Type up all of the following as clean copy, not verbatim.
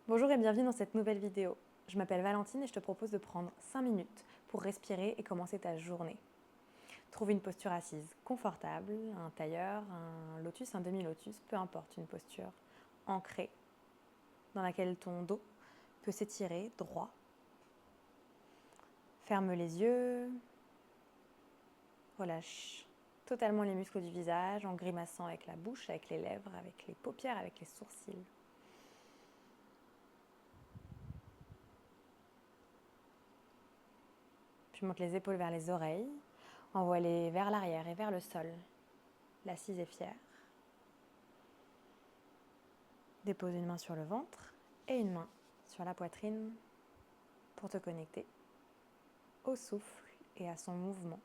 Bonjour et bienvenue dans cette nouvelle vidéo. Je m'appelle Valentine et je te propose de prendre 5 minutes pour respirer et commencer ta journée. Trouve une posture assise confortable, un tailleur, un lotus, un demi-lotus, peu importe, une posture ancrée dans laquelle ton dos peut s'étirer droit. Ferme les yeux, relâche totalement les muscles du visage en grimaçant avec la bouche, avec les lèvres, avec les paupières, avec les sourcils. Puis monte les épaules vers les oreilles, envoie-les vers l'arrière et vers le sol. L'assise est fière. Dépose une main sur le ventre et une main sur la poitrine pour te connecter au souffle et à son mouvement.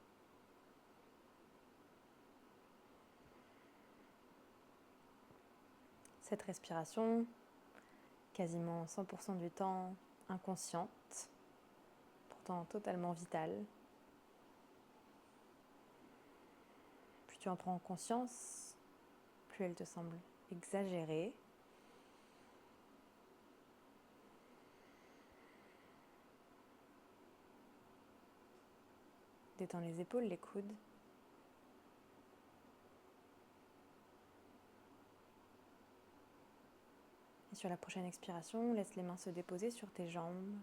Cette respiration, quasiment 100% du temps inconsciente, pourtant totalement vitale. Plus tu en prends conscience, plus elle te semble exagérée. Détends les épaules, les coudes. Et sur la prochaine expiration, laisse les mains se déposer sur tes jambes,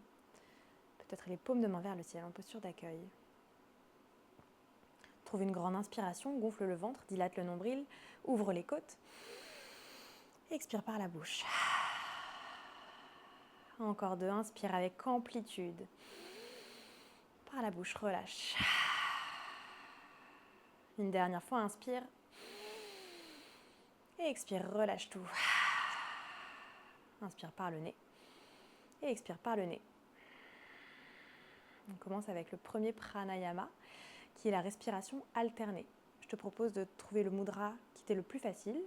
peut-être les paumes de main vers le ciel en posture d'accueil. Trouve une grande inspiration, gonfle le ventre, dilate le nombril, ouvre les côtes. Expire par la bouche. Encore deux, inspire avec amplitude. Par la bouche, relâche. Une dernière fois, inspire. Et expire, relâche tout. Inspire par le nez. Et expire par le nez. On commence avec le premier pranayama, qui est la respiration alternée. Je te propose de trouver le mudra qui t'est le plus facile.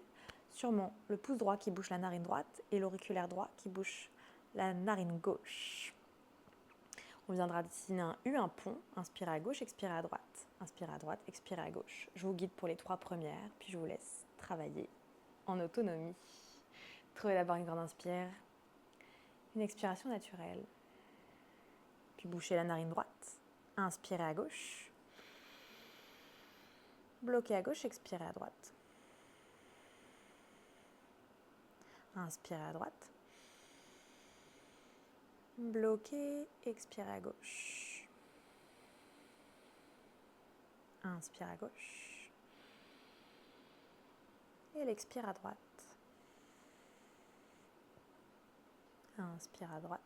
Sûrement le pouce droit qui bouche la narine droite et l'auriculaire droit qui bouche la narine gauche. On viendra dessiner un U, un pont. Inspirez à gauche, expirez à droite. Inspirez à droite, expirez à gauche. Je vous guide pour les 3 premières, puis je vous laisse travailler en autonomie. Trouvez d'abord une grande inspire, une expiration naturelle. Puis bouchez la narine droite. Inspirez à gauche. Bloquez à gauche, expirez à droite. Inspirez à droite. Bloquez, expirez à gauche. Inspire à gauche. Et l'expire à droite. Inspire à droite.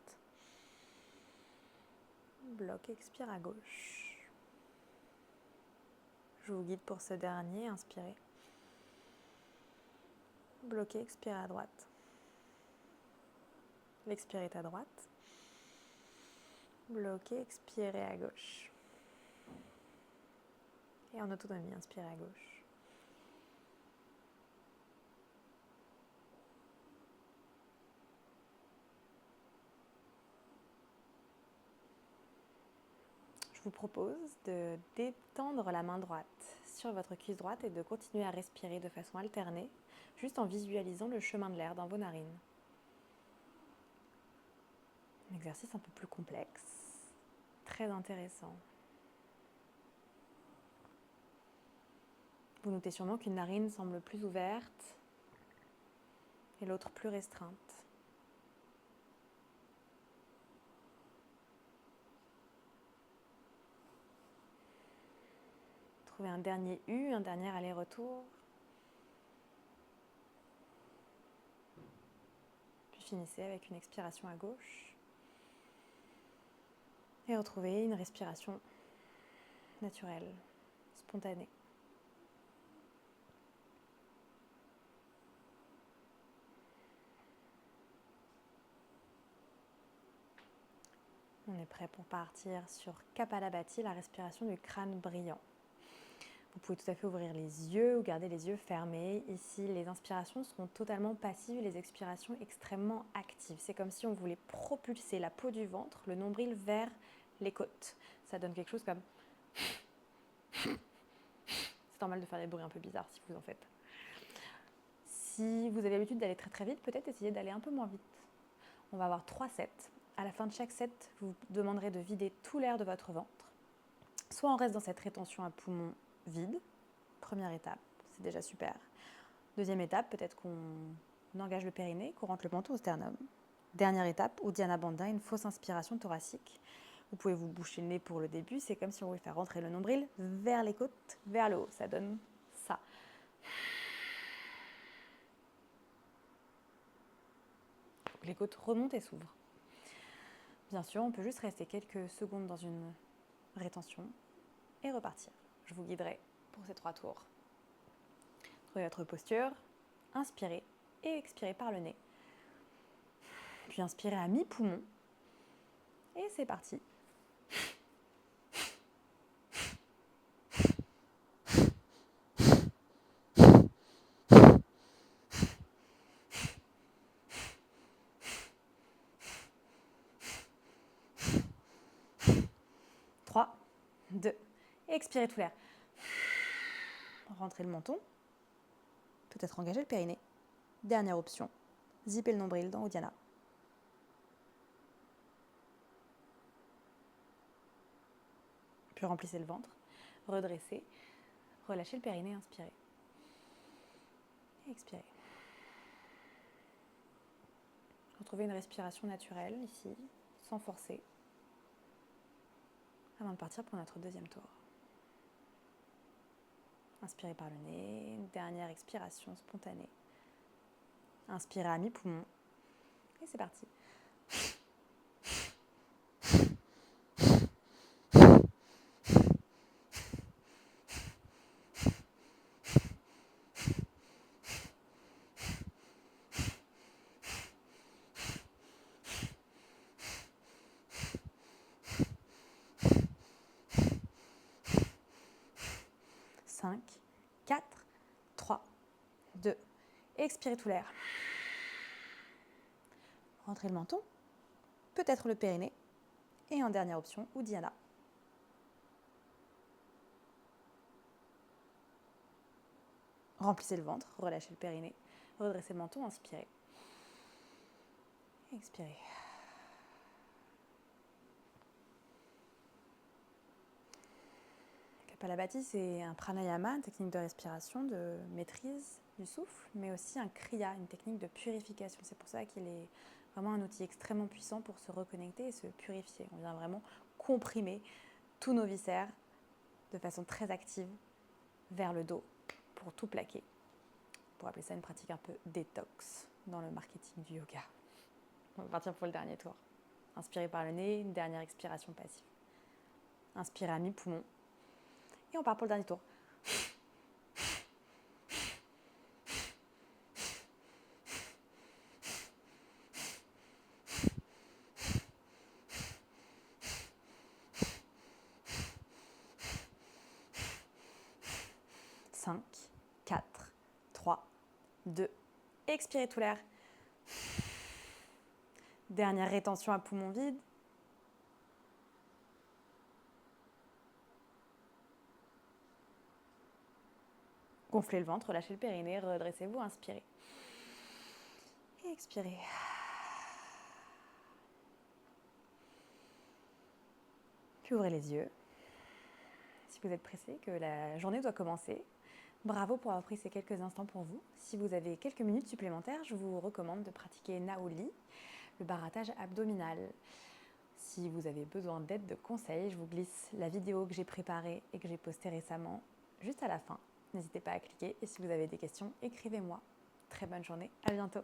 Bloque, expire à gauche. Je vous guide pour ce dernier, inspirez. Bloquez, expirez à droite. L'expire est à droite. Bloquez, expirez à gauche. Et en autonomie, inspirez à gauche. Je vous propose de détendre la main droite sur votre cuisse droite et de continuer à respirer de façon alternée, juste en visualisant le chemin de l'air dans vos narines. Un exercice un peu plus complexe, très intéressant. Vous notez sûrement qu'une narine semble plus ouverte et l'autre plus restreinte. Trouvez un dernier U, un dernier aller-retour. Puis finissez avec une expiration à gauche. Et retrouvez une respiration naturelle, spontanée. On est prêt pour partir sur Kapalabhati, la respiration du crâne brillant. Vous pouvez tout à fait ouvrir les yeux ou garder les yeux fermés. Ici, les inspirations seront totalement passives, les expirations extrêmement actives. C'est comme si on voulait propulser la peau du ventre, le nombril vers les côtes. Ça donne quelque chose comme... C'est normal de faire des bruits un peu bizarres si vous en faites. Si vous avez l'habitude d'aller très très vite, peut-être essayez d'aller un peu moins vite. On va avoir 3 sets. À la fin de chaque set, vous vous demanderez de vider tout l'air de votre ventre. Soit on reste dans cette rétention à poumon vide, première étape, c'est déjà super. Deuxième étape, peut-être qu'on engage le périnée, qu'on rentre le menton au sternum. Dernière étape, Uddiyana Bandha, une fausse inspiration thoracique. Vous pouvez vous boucher le nez pour le début, c'est comme si on voulait faire rentrer le nombril vers les côtes, vers le haut, ça donne ça. Les côtes remontent et s'ouvrent. Bien sûr, on peut juste rester quelques secondes dans une rétention et repartir. Je vous guiderai pour ces 3 tours. Trouvez votre posture, inspirez et expirez par le nez. Puis inspirez à mi-poumon et c'est parti. Trois, 2, expirez tout l'air. Rentrez le menton, peut-être engager le périnée. Dernière option, zipper le nombril dans Uddiyana. Puis remplissez le ventre, redressez, relâchez le périnée, inspirez. Et expirez. Retrouvez une respiration naturelle ici, sans forcer, avant de partir pour notre deuxième tour. Inspirez par le nez, une dernière expiration spontanée. Inspirez à mi-poumon et c'est parti. 5, 4, 3, 2, expirez tout l'air. Rentrez le menton, peut-être le périnée, et en dernière option, Uddiyana. Remplissez le ventre, relâchez le périnée, redressez le menton, inspirez. Expirez. Kapalabhati, c'est un pranayama, une technique de respiration, de maîtrise du souffle, mais aussi un kriya, une technique de purification. C'est pour ça qu'il est vraiment un outil extrêmement puissant pour se reconnecter et se purifier. On vient vraiment comprimer tous nos viscères de façon très active vers le dos pour tout plaquer. On pourrait appeler ça une pratique un peu détox dans le marketing du yoga. On va partir pour le dernier tour. Inspirez par le nez, une dernière expiration passive. Inspirez à mi-poumon. Et on part pour le dernier tour. Cinq, 4, 3, 2. Expirez tout l'air. Dernière rétention à poumon vide. Gonflez le ventre, relâchez le périnée, redressez-vous, inspirez. Et expirez. Puis ouvrez les yeux. Si vous êtes pressé, que la journée doit commencer, bravo pour avoir pris ces quelques instants pour vous. Si vous avez quelques minutes supplémentaires, je vous recommande de pratiquer Naoli, le barattage abdominal. Si vous avez besoin d'aide, de conseils, je vous glisse la vidéo que j'ai préparée et que j'ai postée récemment juste à la fin. N'hésitez pas à cliquer et si vous avez des questions, écrivez-moi. Très bonne journée, à bientôt.